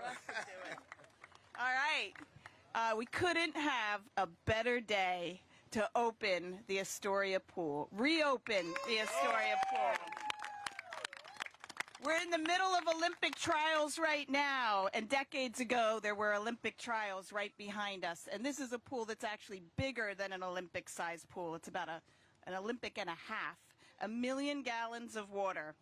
else can do it. All right. We couldn't have a better day to open the Astoria pool, reopen the Astoria pool. We're in the middle of Olympic trials right now, and decades ago there were Olympic trials right behind us. And this is a pool that's actually bigger than an Olympic-sized pool. It's about an Olympic and a half, 1 million gallons of water.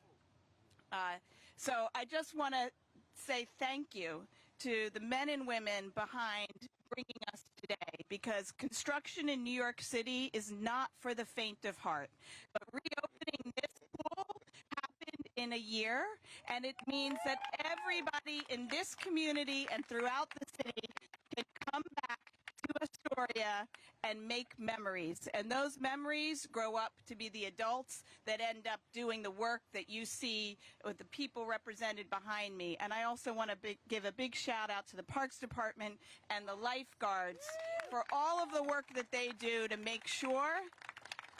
So I just want to say thank you to the men and women behind bringing us today, because construction in New York City is not for the faint of heart. But reopening this pool happened in a year, and it means that everybody in this community and throughout the city can come back to Astoria and make memories. And those memories grow up to be the adults that end up doing the work that you see with the people represented behind me. And I also want to give a big shout out to the Parks Department and the lifeguards for all of the work that they do to make sure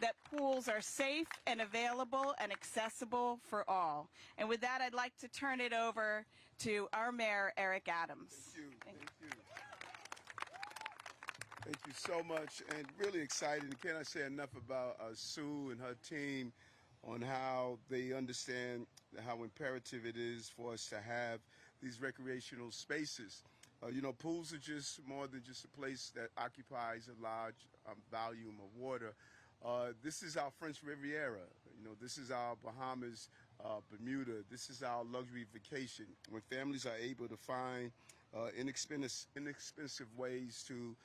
that pools are safe and available and accessible for all. And with that, I'd like to turn it over to our mayor, Eric Adams. Thank you. Thank you so much, and really excited. Can't I say enough about Sue and her team on how they understand how imperative it is for us to have these recreational spaces. You know, pools are just more than just a place that occupies a large volume of water. This is our French Riviera. You know, this is our Bahamas, Bermuda. This is our luxury vacation. When families are able to find inexpensive ways to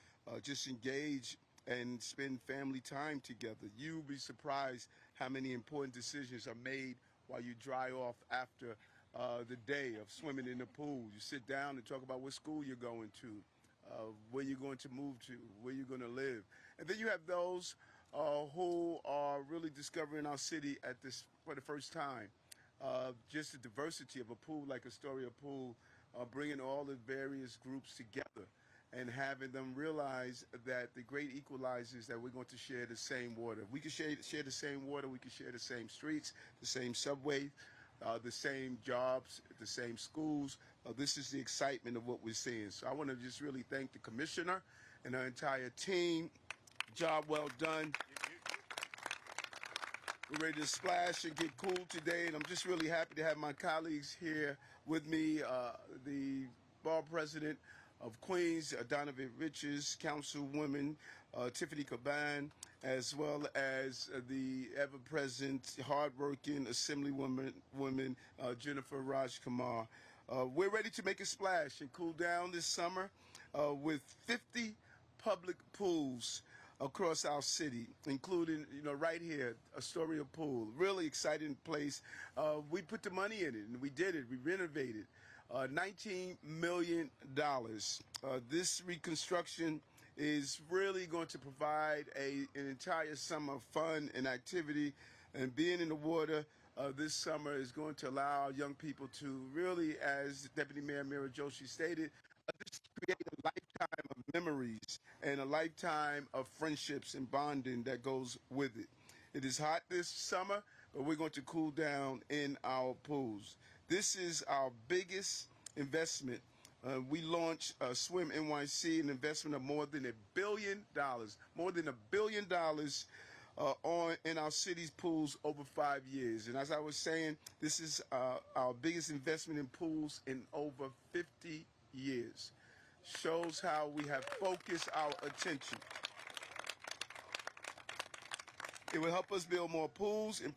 just engage and spend family time together, you'll be surprised how many important decisions are made while you dry off after the day of swimming in the pool. You sit down and talk about what school you're going to, where you're going to move to, where you're going to live. And then you have those who are really discovering our city for the first time. Just the diversity of a pool like Astoria Pool, bringing all the various groups together and having them realize that the great equalizer is that we're going to share the same water. If we can share the same water, we can share the same streets, the same subway, the same jobs, the same schools. This is the excitement of what we're seeing. So I want to just really thank the commissioner and her entire team. Job well done. We're ready to splash and get cool today, and I'm just really happy to have my colleagues here with me, the bar president of Queens, Donovan Riches, Councilwoman Tiffany Caban, as well as the ever-present, hard-working Assemblywoman Jennifer Rajkumar. We're ready to make a splash and cool down this summer with 50 public pools across our city, including, you know, right here, Astoria Pool. Really exciting place. We put the money in it, and we did it. We renovated. $19 million. This reconstruction is really going to provide an entire summer of fun and activity, and being in the water this summer is going to allow young people to really, as Deputy Mayor Mira Joshi stated, just create a lifetime of memories and a lifetime of friendships and bonding that goes with it. It is hot this summer, but we're going to cool down in our pools. This is our biggest investment. We launched Swim NYC, an investment of more than $1 billion, more than $1 billion in our city's pools over 5 years. And as I was saying, this is our biggest investment in pools in over 50 years. Shows how we have focused our attention. It will help us build more pools and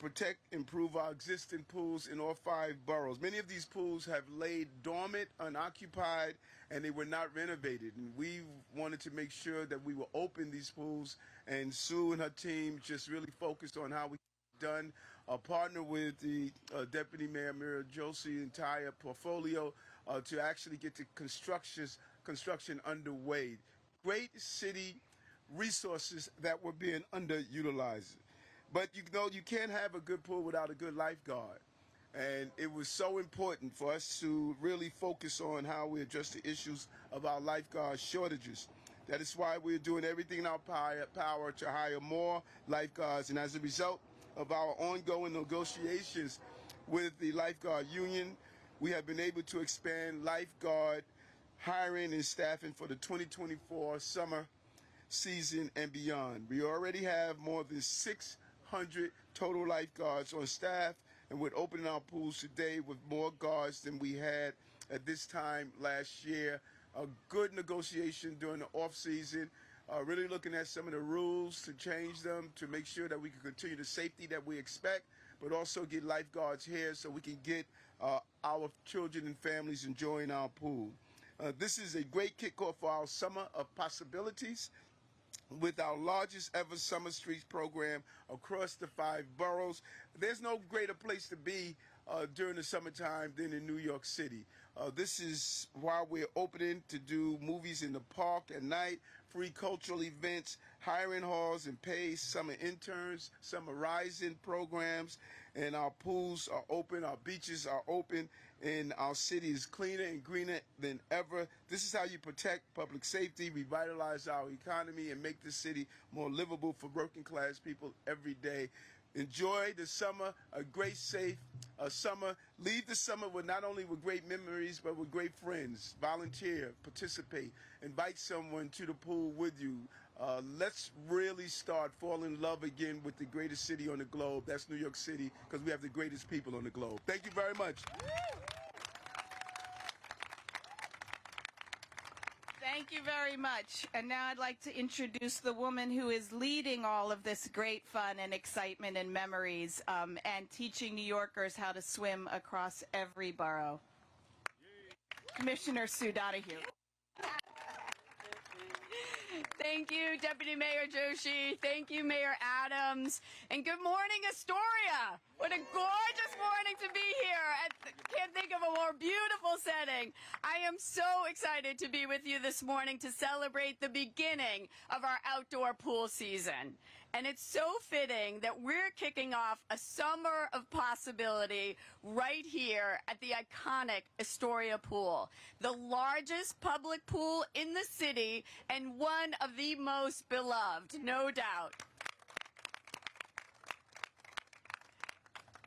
improve our existing pools in all 5 boroughs. Many of these pools have laid dormant, unoccupied, and they were not renovated. And we wanted to make sure that we will open these pools, and Sue and her team just really focused on how we done. Partner with the Deputy Mayor Mira Joshi entire portfolio to actually get the construction underway. Great city resources that were being underutilized. But you know, you can't have a good pool without a good lifeguard. And it was so important for us to really focus on how we address the issues of our lifeguard shortages. That is why we're doing everything in our power to hire more lifeguards. And as a result of our ongoing negotiations with the lifeguard union, we have been able to expand lifeguard hiring and staffing for the 2024 summer season and beyond. We already have more than 600 total lifeguards on staff, and we're opening our pools today with more guards than we had at this time last year. A good negotiation during the off season, really looking at some of the rules to change them to make sure that we can continue the safety that we expect, but also get lifeguards here so we can get our children and families enjoying our pool. This is a great kickoff for our Summer of Possibilities, with our largest ever Summer Streets program across the 5 boroughs. There's no greater place to be during the summertime than in New York City. This is why we're opening to do movies in the park at night, free cultural events, hiring halls and pay summer interns, summer rising programs, and our pools are open, our beaches are open, and our city is cleaner and greener than ever. This is how you protect public safety, revitalize our economy, and make the city more livable for working class people every day. Enjoy the summer, a great, safe summer. Leave the summer with not only with great memories, but with great friends. Volunteer, participate, invite someone to the pool with you. Let's really start falling in love again with the greatest city on the globe. That's New York City, because we have the greatest people on the globe. Thank you very much. Thank you very much. And now I'd like to introduce the woman who is leading all of this great fun and excitement and memories and teaching New Yorkers how to swim across every borough. Commissioner Sue Donahue. Thank you, Deputy Mayor Joshi. Thank you, Mayor Adams. And good morning, Astoria. What a gorgeous morning to be here. I can't think of a more beautiful setting. I am so excited to be with you this morning to celebrate the beginning of our outdoor pool season. And it's so fitting that we're kicking off a summer of possibility right here at the iconic Astoria Pool, the largest public pool in the city and one of the most beloved, no doubt.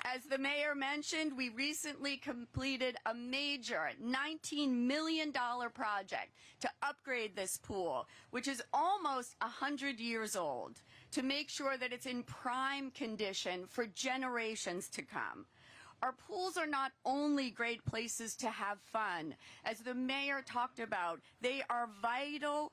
As the mayor mentioned, we recently completed a major $19 million project to upgrade this pool, which is almost 100 years old, to make sure that it's in prime condition for generations to come. Our pools are not only great places to have fun. As the mayor talked about, they are vital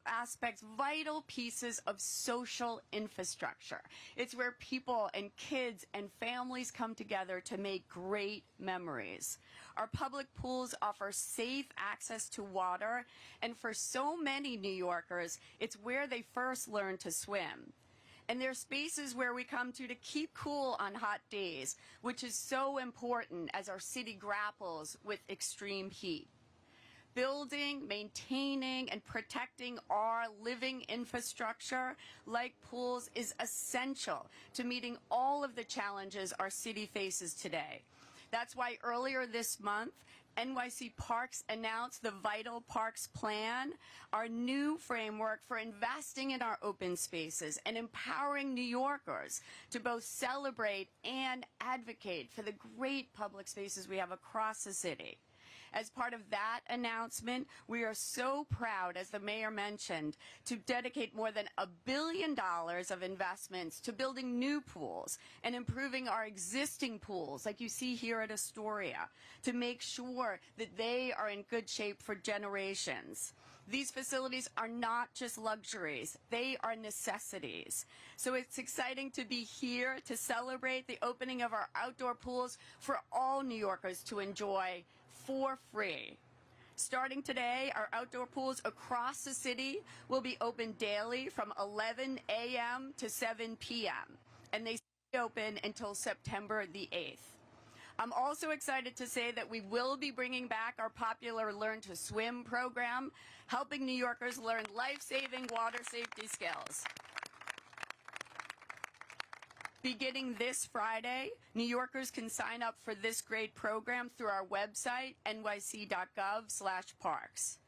aspects, vital pieces of social infrastructure. It's where people and kids and families come together to make great memories. Our public pools offer safe access to water, and for so many New Yorkers, it's where they first learn to swim. And they're spaces where we come to keep cool on hot days, which is so important as our city grapples with extreme heat. Building, maintaining, and protecting our living infrastructure, like pools, is essential to meeting all of the challenges our city faces today. That's why earlier this month, NYC Parks announced the Vital Parks Plan, our new framework for investing in our open spaces and empowering New Yorkers to both celebrate and advocate for the great public spaces we have across the city. As part of that announcement, we are so proud, as the mayor mentioned, to dedicate more than $1 billion of investments to building new pools and improving our existing pools, like you see here at Astoria, to make sure that they are in good shape for generations. These facilities are not just luxuries, they are necessities. So it's exciting to be here to celebrate the opening of our outdoor pools for all New Yorkers to enjoy for free. Starting today, our outdoor pools across the city will be open daily from 11 a.m. to 7 p.m. and they stay open until September the 8th. I'm also excited to say that we will be bringing back our popular Learn to Swim program, helping New Yorkers learn life-saving water safety skills. Beginning this Friday, New Yorkers can sign up for this great program through our website, nyc.gov/parks.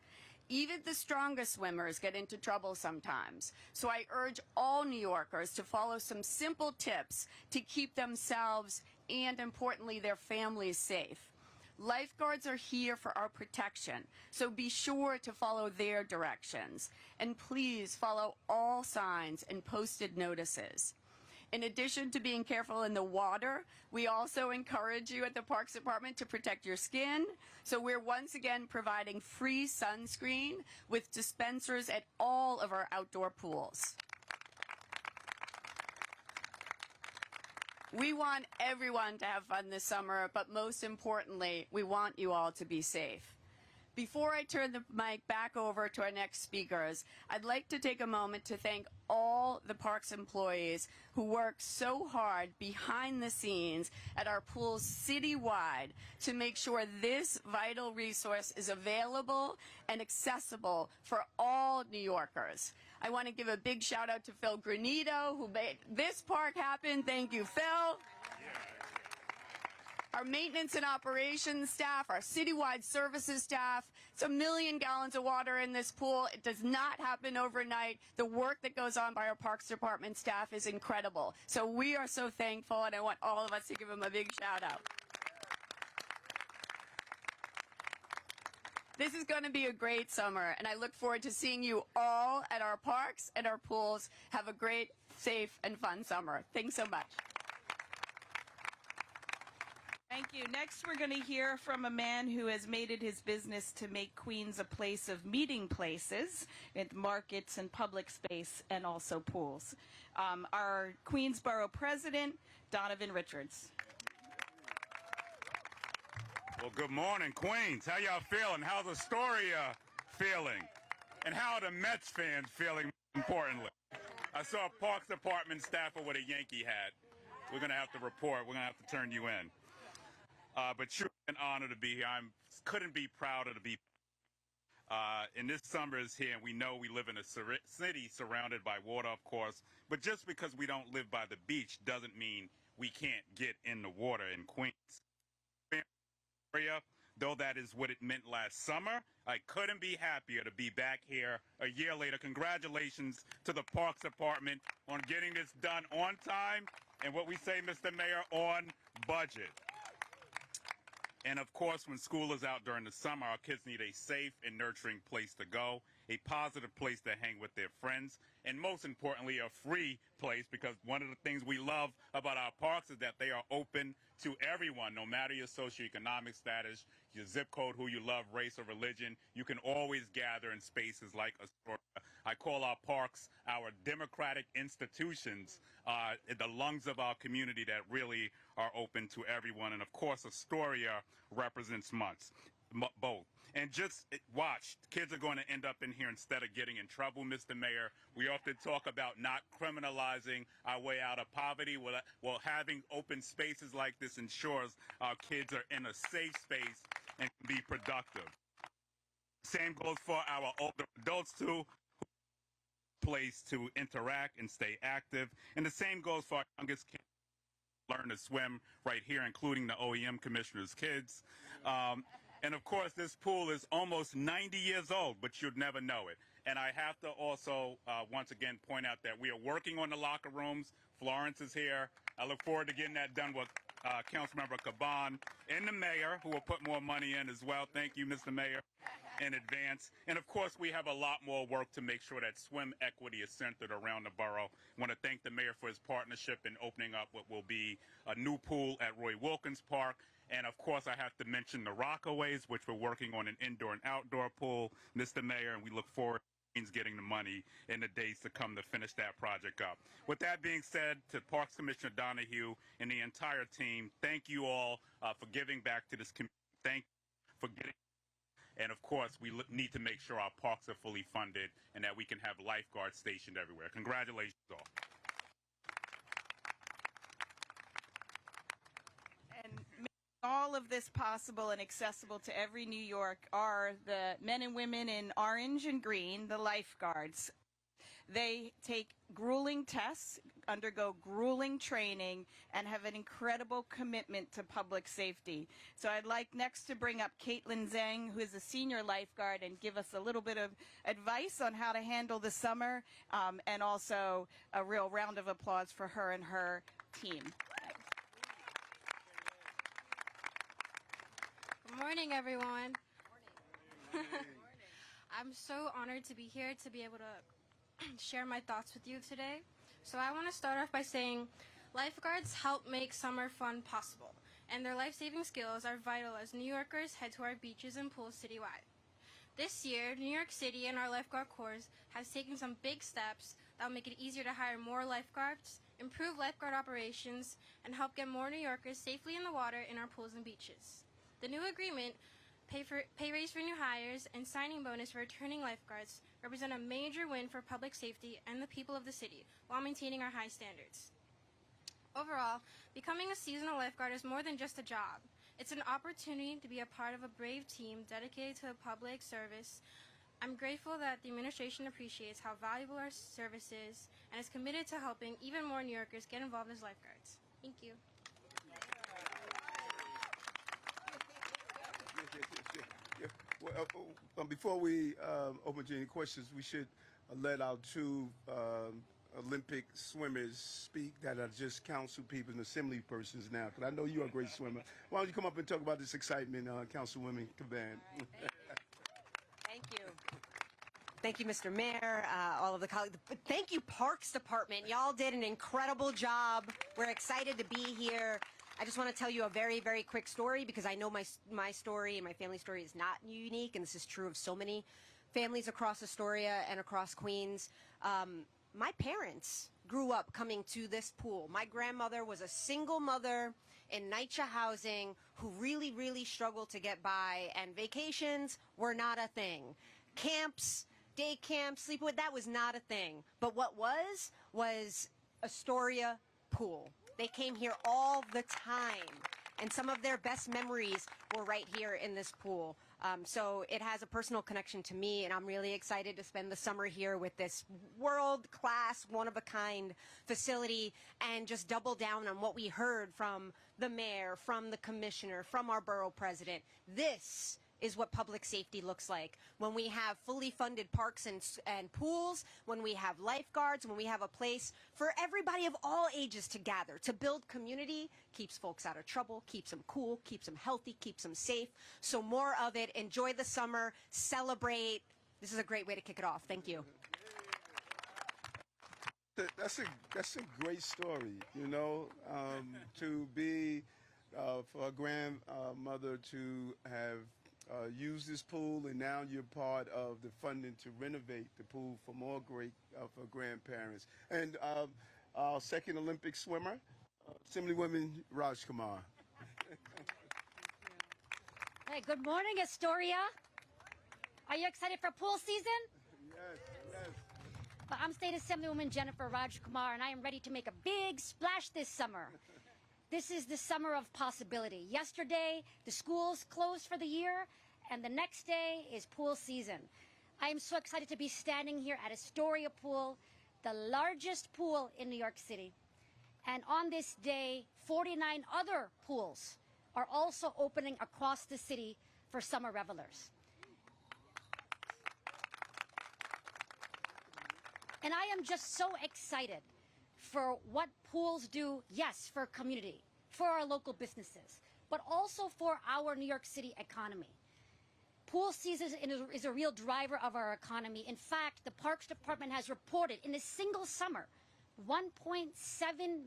Even the strongest swimmers get into trouble sometimes, so I urge all New Yorkers to follow some simple tips to keep themselves and, importantly, their families safe. Lifeguards are here for our protection, so be sure to follow their directions. And please follow all signs and posted notices. In addition to being careful in the water, we also encourage you at the Parks Department to protect your skin. So we're once again providing free sunscreen with dispensers at all of our outdoor pools. We want everyone to have fun this summer, but most importantly, we want you all to be safe. Before I turn the mic back over to our next speakers, I'd like to take a moment to thank all the parks employees who work so hard behind the scenes at our pools citywide to make sure this vital resource is available and accessible for all New Yorkers. I want to give a big shout out to Phil Granito, who made this park happen. Thank you, Phil. Our maintenance and operations staff, our citywide services staff. It's 1 million gallons of water in this pool. It does not happen overnight. The work that goes on by our Parks Department staff is incredible. So we are so thankful, and I want all of us to give them a big shout out. This is going to be a great summer, and I look forward to seeing you all at our parks and our pools. Have a great, safe, and fun summer. Thanks so much. Thank you. Next, we're going to hear from a man who has made it his business to make Queens a place of meeting places, with markets and public space, and also pools. Our Queensborough President, Donovan Richards. Well, good morning, Queens. How y'all feeling? How's Astoria feeling? And how are the Mets fans feeling, importantly? I saw a Parks Department staffer with a Yankee hat. We're going to have to report. We're going to have to turn you in. But truly an honor to be here. I couldn't be prouder to be. And this summer is here, and we know we live in a city surrounded by water, of course. But just because we don't live by the beach doesn't mean we can't get in the water in Queens. Though that is what it meant last summer, I couldn't be happier to be back here a year later. Congratulations to the Parks Department on getting this done on time, and what we say, Mr. Mayor, on budget. And of course, when school is out during the summer, our kids need a safe and nurturing place to go, a positive place to hang with their friends, and most importantly, a free place, because one of the things we love about our parks is that they are open to everyone, no matter your socioeconomic status, your zip code, who you love, race or religion. You can always gather in spaces like Astoria. I call our parks our democratic institutions, the lungs of our community that really are open to everyone. And of course, Astoria represents both. And just watch, kids are going to end up in here instead of getting in trouble, Mr. Mayor. We often talk about not criminalizing our way out of poverty. Well, having open spaces like this ensures our kids are in a safe space and can be productive. Same goes for our older adults, too. Place to interact and stay active. And the same goes for our youngest kids. Learn to swim right here, including the OEM commissioner's kids. And of course, this pool is almost 90 years old, but you'd never know it. And I have to also, once again, point out that we are working on the locker rooms. Florence is here. I look forward to getting that done with Councilmember Caban and the mayor, who will put more money in as well. Thank you, Mr. Mayor, in advance. And of course, we have a lot more work to make sure that swim equity is centered around the borough. I want to thank the mayor for his partnership in opening up what will be a new pool at Roy Wilkins Park. And of course, I have to mention the Rockaways, which we're working on an indoor and outdoor pool, Mr. Mayor, and we look forward to getting the money in the days to come to finish that project up. With that being said, to Parks Commissioner Donahue and the entire team, thank you all for giving back to this community. Thank you for getting. And of course, we need to make sure our parks are fully funded and that we can have lifeguards stationed everywhere. Congratulations all. And making all of this possible and accessible to every New York are the men and women in orange and green, the lifeguards. They take grueling tests, undergo grueling training, and have an incredible commitment to public safety. So I'd like next to bring up Caitlin Zhang, who is a senior lifeguard, and give us a little bit of advice on how to handle the summer, and also a real round of applause for her and her team. Morning, everyone. I'm so honored to be here to be able to share my thoughts with you today. So I want to start off by saying lifeguards help make summer fun possible, and their life-saving skills are vital as New Yorkers head to our beaches and pools citywide. This year, New York City and our lifeguard corps has taken some big steps that will make it easier to hire more lifeguards, improve lifeguard operations, and help get more New Yorkers safely in the water in our pools and beaches. The new agreement, pay raise for new hires, and signing bonus for returning lifeguards represent a major win for public safety and the people of the city while maintaining our high standards. Overall, becoming a seasonal lifeguard is more than just a job. It's an opportunity to be a part of a brave team dedicated to public service. I'm grateful that the administration appreciates how valuable our service is and is committed to helping even more New Yorkers get involved as lifeguards. Thank you. Well, before we open to any questions, we should let our two Olympic swimmers speak that are just council people and assembly persons now, because I know you're a great swimmer. Why don't you come up and talk about this excitement, Councilwoman Caban? Thank you. Thank you, Mr. Mayor, all of the colleagues. Thank you, Parks Department. Y'all did an incredible job. We're excited to be here. I just want to tell you a very, very quick story, because I know my story and my family story is not unique, and this is true of so many families across Astoria and across Queens. My parents grew up coming to this pool. My grandmother was a single mother in NYCHA housing who really, really struggled to get by, and vacations were not a thing. Camps, day camps, sleepaway, that was not a thing. But what was Astoria Pool. They came here all the time, and some of their best memories were right here in this pool. So it has a personal connection to me, and I'm really excited to spend the summer here with this world-class, one-of-a-kind facility and just double down on what we heard from the mayor, from the commissioner, from our borough president. This is what public safety looks like when we have fully funded parks and pools, when we have lifeguards, when we have a place for everybody of all ages to gather, to build community, keeps folks out of trouble, keeps them cool, keeps them healthy, keeps them safe. So more of it. Enjoy the summer, celebrate. This is a great way to kick it off. Thank you. That's a great story, you know, to be for a grandmother to have use this pool, and now you're part of the funding to renovate the pool for more great for grandparents. And our second Olympic swimmer, Assemblywoman Raj Kumar. Hey, good morning, Astoria. Are you excited for pool season? Yes, yes. Well, I'm State Assemblywoman Jennifer Raj Kumar, and I am ready to make a big splash this summer. This is the summer of possibility. Yesterday, the schools closed for the year, and the next day is pool season. I am so excited to be standing here at Astoria Pool, the largest pool in New York City. And on this day, 49 other pools are also opening across the city for summer revelers. And I am just so excited for what pools do, yes, for community, for our local businesses, but also for our New York City economy. Pool season is a real driver of our economy. In fact, the Parks Department has reported in a single summer, 1.7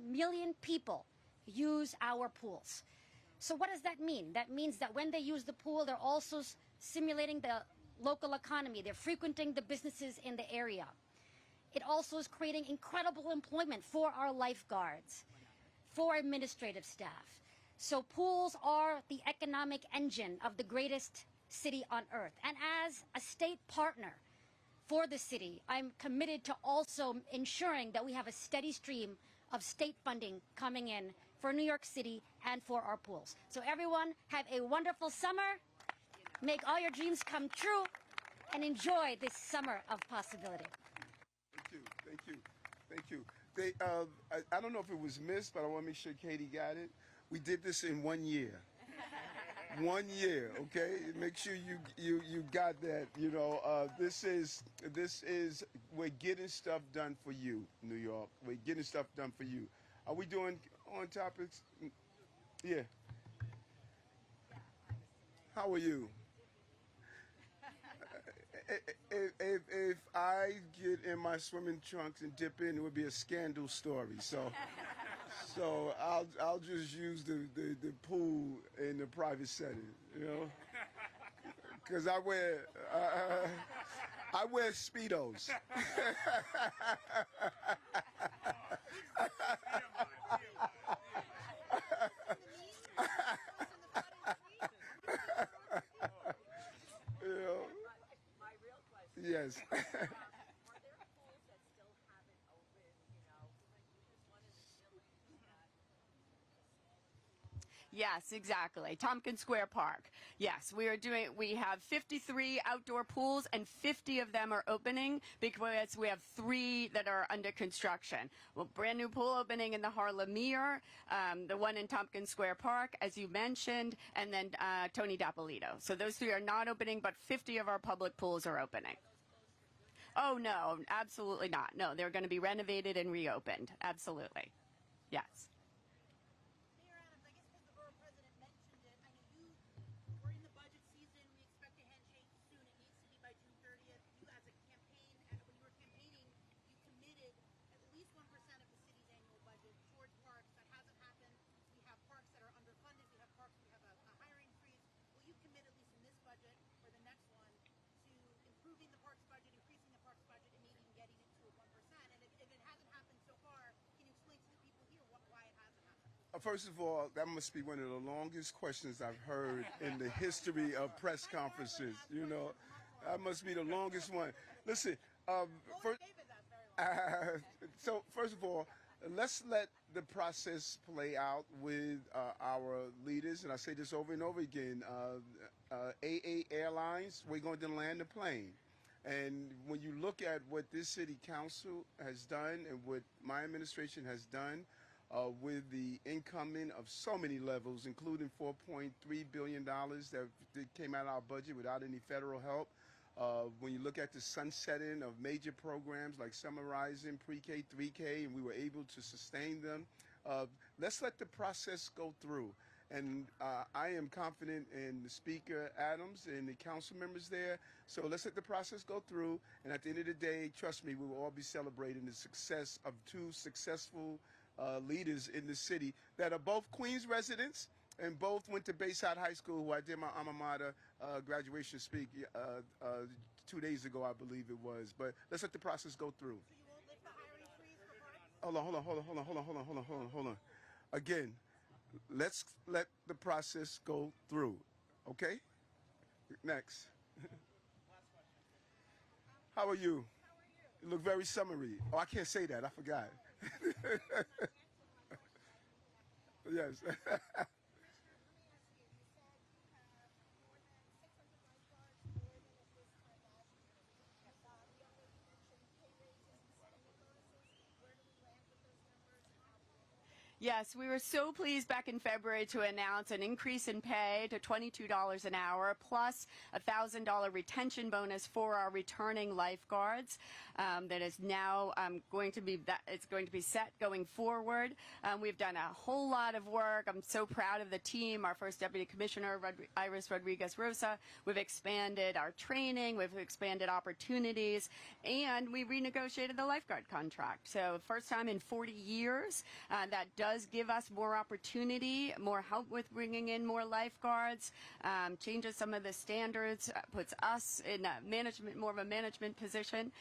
million people use our pools. So what does that mean? That means that when they use the pool, they're also stimulating the local economy. They're frequenting the businesses in the area. It also is creating incredible employment for our lifeguards, for administrative staff. So pools are the economic engine of the greatest city on earth. And as a state partner for the city, I'm committed to also ensuring that we have a steady stream of state funding coming in for New York City and for our pools. So everyone, have a wonderful summer. Make all your dreams come true and enjoy this summer of possibility. Thank you. Thank you. They, I don't know if it was missed, but I want to make sure Katie got it. We did this in 1 year. 1 year, okay? Make sure you got that. You know, this is we're getting stuff done for you, New York. We're getting stuff done for you. Are we doing on topics? Yeah. How are you? If I get in my swimming trunks and dip in, it would be a scandal story. So I'll just use the pool in the private setting, you know, because I wear Speedos. You know? Yes. Yes, exactly. Tompkins Square Park. Yes, we have 53 outdoor pools and 50 of them are opening because we have 3 that are under construction. Well, brand new pool opening in the Harlemere, the one in Tompkins Square Park, as you mentioned, and then Tony Dapolito. So those 3 are not opening, but 50 of our public pools are opening. Oh, no, absolutely not. No, they're going to be renovated and reopened. Absolutely. Yes. Mayor Adams, I guess because the borough president mentioned it, I know we're in the budget season. We expect a handshake soon. It needs to be by June 30th. You, as a campaign, when you were campaigning, you committed at least 1% of the city's annual budget towards parks. That hasn't happened. We have parks that are underfunded. We have parks. We have a hiring freeze. Will you commit, at least in this budget or the next one, to improving the parks budget, increasing the parks budget, and maybe even getting it to a 1%? And if it hasn't happened so far, can you explain to the people here why it hasn't happened? First of all, that must be one of the longest questions I've heard in the history of press conferences. You know, that must be the longest one. Listen, so first of all, let's let the process play out with our leaders. And I say this over and over again. AA Airlines, we're going to land the plane. And when you look at what this city council has done and what my administration has done, with the incoming of so many levels, including $4.3 billion that came out of our budget without any federal help. When you look at the sunsetting of major programs like Summer Rising, Pre-K, 3K, and we were able to sustain them, let's let the process go through. And I am confident in the Speaker Adams and the council members there. So let's let the process go through. And at the end of the day, trust me, we will all be celebrating the success of 2 successful leaders in the city that are both Queens residents and both went to Bayside High School, who I did my alma mater graduation speak 2 days ago, I believe it was. But let's let the process go through. So you won't lift the hiring freeze for parks? Hold on. Again, let's let the process go through. Okay? Next. How are you? You look very summery. Oh, I can't say that. I forgot. Yes. Yes, we were so pleased back in February to announce an increase in pay to $22 an hour, plus a $1,000 retention bonus for our returning lifeguards. That is now going to be set going forward. We've done a whole lot of work. I'm so proud of the team. Our first Deputy Commissioner, Iris Rodriguez-Rosa. We've expanded our training. We've expanded opportunities, and we renegotiated the lifeguard contract. So first time in 40 years, that does give us more opportunity, more help with bringing in more lifeguards, changes some of the standards, puts us in more of a management position.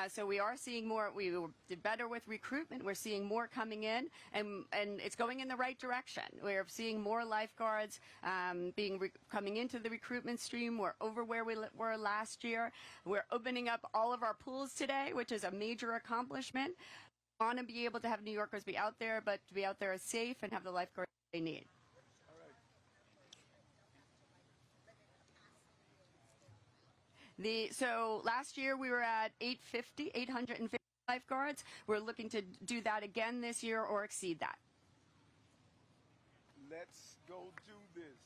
So we are seeing more. We did better with recruitment. We're seeing more coming in, and it's going in the right direction. We're seeing more lifeguards coming into the recruitment stream. We're over where we were last year. We're opening up all of our pools today, which is a major accomplishment. Want to be able to have New Yorkers be out there, but to be out there safe and have the lifeguards they need. So last year we were at 850 lifeguards. We're looking to do that again this year or exceed that. Let's go do this.